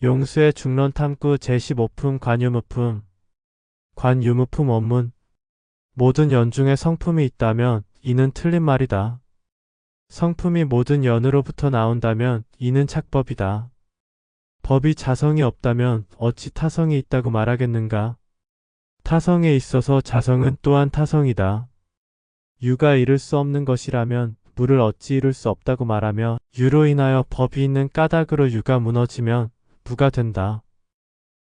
용수의 중론 탐구 제15품 관유무품. 관유무품 원문. 모든 연 중에 성품이 있다면 이는 틀린 말이다. 성품이 모든 연으로부터 나온다면 이는 착법이다. 법이 자성이 없다면 어찌 타성이 있다고 말하겠는가? 타성에 있어서 자성은 또한 타성이다. 유가 이룰 수 없는 것이라면 무를 어찌 이룰 수 없다고 말하며 유로 인하여 법이 있는 까닭으로 유가 무너지면 무가 된다.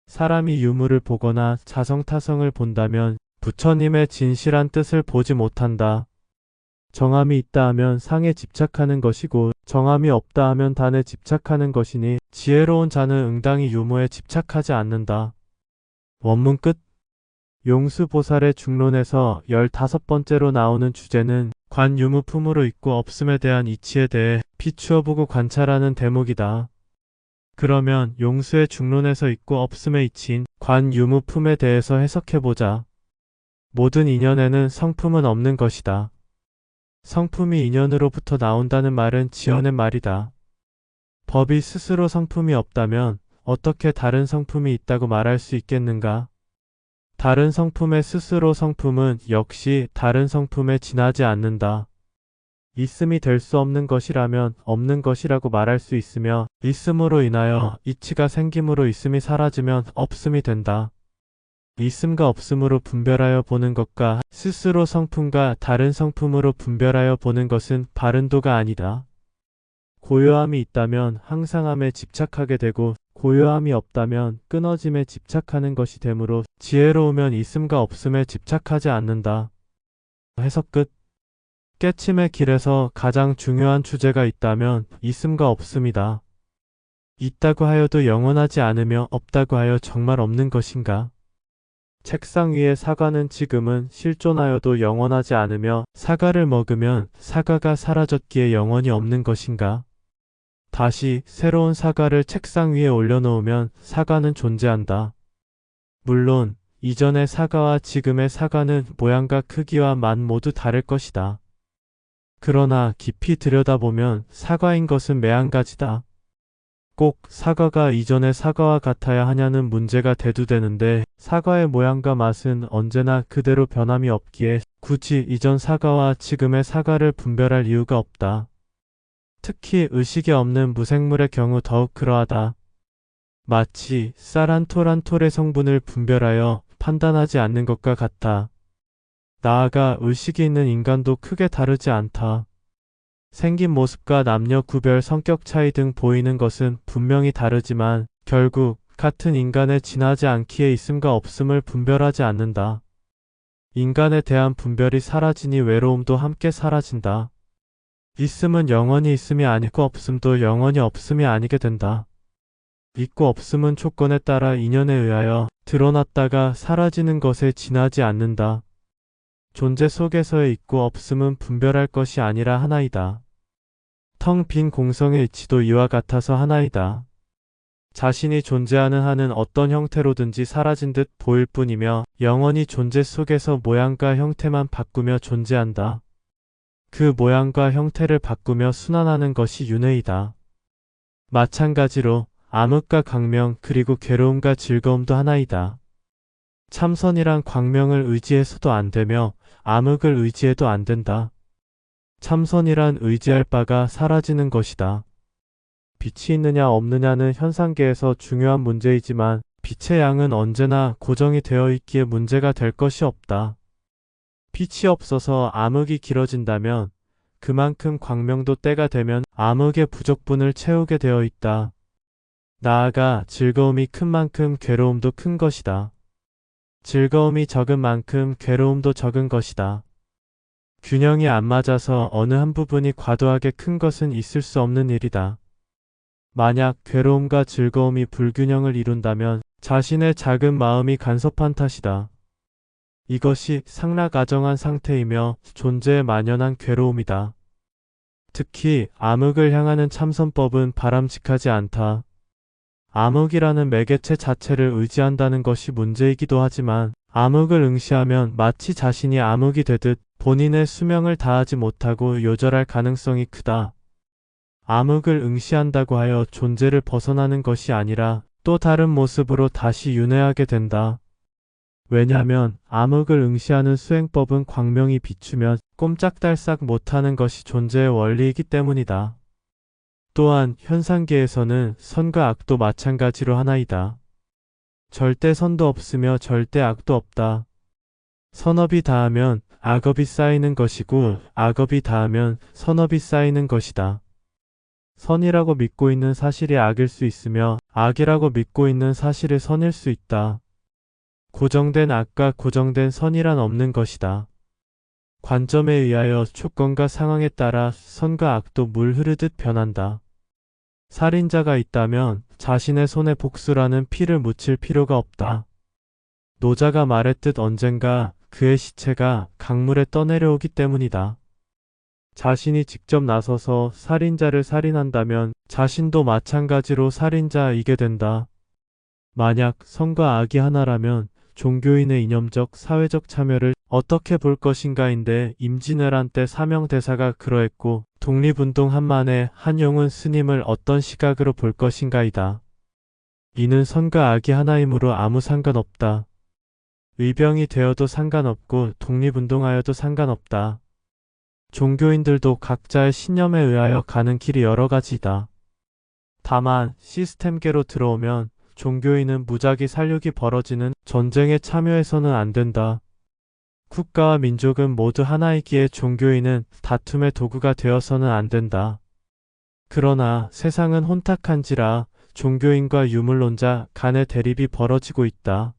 사람이 유무를 보거나 자성타성을 본다면 부처님의 진실한 뜻을 보지 못한다. 정함이 있다 하면 상에 집착하는 것이고 정함이 없다 하면 단에 집착하는 것이니 지혜로운 자는 응당히 유무에 집착하지 않는다. 원문 끝. 용수보살의 중론에서 15번째로 나오는 주제는 관유무품으로 있고 없음에 대한 이치에 대해 비추어보고 관찰하는 대목이다. 그러면 용수의 중론에서 있고 없음의 이치인 관유무품에 대해서 해석해보자. 모든 인연에는 성품은 없는 것이다. 성품이 인연으로부터 나온다는 말은 지어낸 말이다. 법이 스스로 성품이 없다면 어떻게 다른 성품이 있다고 말할 수 있겠는가? 다른 성품의 스스로 성품은 역시 다른 성품에 지나지 않는다. 있음이 될 수 없는 것이라면 없는 것이라고 말할 수 있으며 있음으로 인하여 이치가 생김으로 있음이 사라지면 없음이 된다. 있음과 없음으로 분별하여 보는 것과 스스로 성품과 다른 성품으로 분별하여 보는 것은 바른도가 아니다. 고요함이 있다면 항상함에 집착하게 되고 고요함이 없다면 끊어짐에 집착하는 것이 되므로 지혜로우면 있음과 없음에 집착하지 않는다. 해석 끝. 깨침의 길에서 가장 중요한 주제가 있다면 있음과 없음이다. 있다고 하여도 영원하지 않으며 없다고 하여 정말 없는 것인가? 책상 위의 사과는 지금은 실존하여도 영원하지 않으며 사과를 먹으면 사과가 사라졌기에 영원히 없는 것인가? 다시 새로운 사과를 책상 위에 올려놓으면 사과는 존재한다. 물론 이전의 사과와 지금의 사과는 모양과 크기와 맛 모두 다를 것이다. 그러나 깊이 들여다보면 사과인 것은 매한가지다. 꼭 사과가 이전의 사과와 같아야 하냐는 문제가 대두되는데 사과의 모양과 맛은 언제나 그대로 변함이 없기에 굳이 이전 사과와 지금의 사과를 분별할 이유가 없다. 특히 의식이 없는 무생물의 경우 더욱 그러하다. 마치 쌀 한 톨 한 톨의 성분을 분별하여 판단하지 않는 것과 같아. 나아가 의식이 있는 인간도 크게 다르지 않다. 생긴 모습과 남녀 구별, 성격 차이 등 보이는 것은 분명히 다르지만 결국 같은 인간에 지나지 않기에 있음과 없음을 분별하지 않는다. 인간에 대한 분별이 사라지니 외로움도 함께 사라진다. 있음은 영원히 있음이 아니고 없음도 영원히 없음이 아니게 된다. 있고 없음은 조건에 따라 인연에 의하여 드러났다가 사라지는 것에 지나지 않는다. 존재 속에서의 있고 없음은 분별할 것이 아니라 하나이다. 텅 빈 공성의 이치도 이와 같아서 하나이다. 자신이 존재하는 한은 어떤 형태로든지 사라진 듯 보일 뿐이며 영원히 존재 속에서 모양과 형태만 바꾸며 존재한다. 그 모양과 형태를 바꾸며 순환하는 것이 윤회이다. 마찬가지로 암흑과 광명 그리고 괴로움과 즐거움도 하나이다. 참선이란 광명을 의지해서도 안 되며 암흑을 의지해도 안 된다. 참선이란 의지할 바가 사라지는 것이다. 빛이 있느냐 없느냐는 현상계에서 중요한 문제이지만 빛의 양은 언제나 고정이 되어 있기에 문제가 될 것이 없다. 빛이 없어서 암흑이 길어진다면 그만큼 광명도 때가 되면 암흑의 부족분을 채우게 되어 있다. 나아가 즐거움이 큰 만큼 괴로움도 큰 것이다. 즐거움이 적은 만큼 괴로움도 적은 것이다. 균형이 안 맞아서 어느 한 부분이 과도하게 큰 것은 있을 수 없는 일이다. 만약 괴로움과 즐거움이 불균형을 이룬다면 자신의 작은 마음이 간섭한 탓이다. 이것이 상락아정한 상태이며 존재에 만연한 괴로움이다. 특히 암흑을 향하는 참선법은 바람직하지 않다. 암흑이라는 매개체 자체를 의지한다는 것이 문제이기도 하지만 암흑을 응시하면 마치 자신이 암흑이 되듯 본인의 수명을 다하지 못하고 요절할 가능성이 크다. 암흑을 응시한다고 하여 존재를 벗어나는 것이 아니라 또 다른 모습으로 다시 윤회하게 된다. 왜냐하면 암흑을 응시하는 수행법은 광명이 비추면 꼼짝달싹 못하는 것이 존재의 원리이기 때문이다. 또한 현상계에서는 선과 악도 마찬가지로 하나이다. 절대 선도 없으며 절대 악도 없다. 선업이 다하면 악업이 쌓이는 것이고 악업이 다하면 선업이 쌓이는 것이다. 선이라고 믿고 있는 사실이 악일 수 있으며 악이라고 믿고 있는 사실이 선일 수 있다. 고정된 악과 고정된 선이란 없는 것이다. 관점에 의하여 조건과 상황에 따라 선과 악도 물 흐르듯 변한다. 살인자가 있다면 자신의 손에 복수라는 피를 묻힐 필요가 없다. 노자가 말했듯 언젠가 그의 시체가 강물에 떠내려오기 때문이다. 자신이 직접 나서서 살인자를 살인한다면 자신도 마찬가지로 살인자이게 된다. 만약 선과 악이 하나라면 종교인의 이념적 사회적 참여를 어떻게 볼 것인가인데 임진왜란 때 사명대사가 그러했고 독립운동한 만에 한용운 스님을 어떤 시각으로 볼 것인가이다. 이는 선과 악이 하나이므로 아무 상관없다. 의병이 되어도 상관없고 독립운동하여도 상관없다. 종교인들도 각자의 신념에 의하여 가는 길이 여러 가지다. 다만 시스템계로 들어오면 종교인은 무작위 살육이 벌어지는 전쟁에 참여해서는 안 된다. 국가와 민족은 모두 하나이기에 종교인은 다툼의 도구가 되어서는 안 된다. 그러나 세상은 혼탁한지라 종교인과 유물론자 간의 대립이 벌어지고 있다.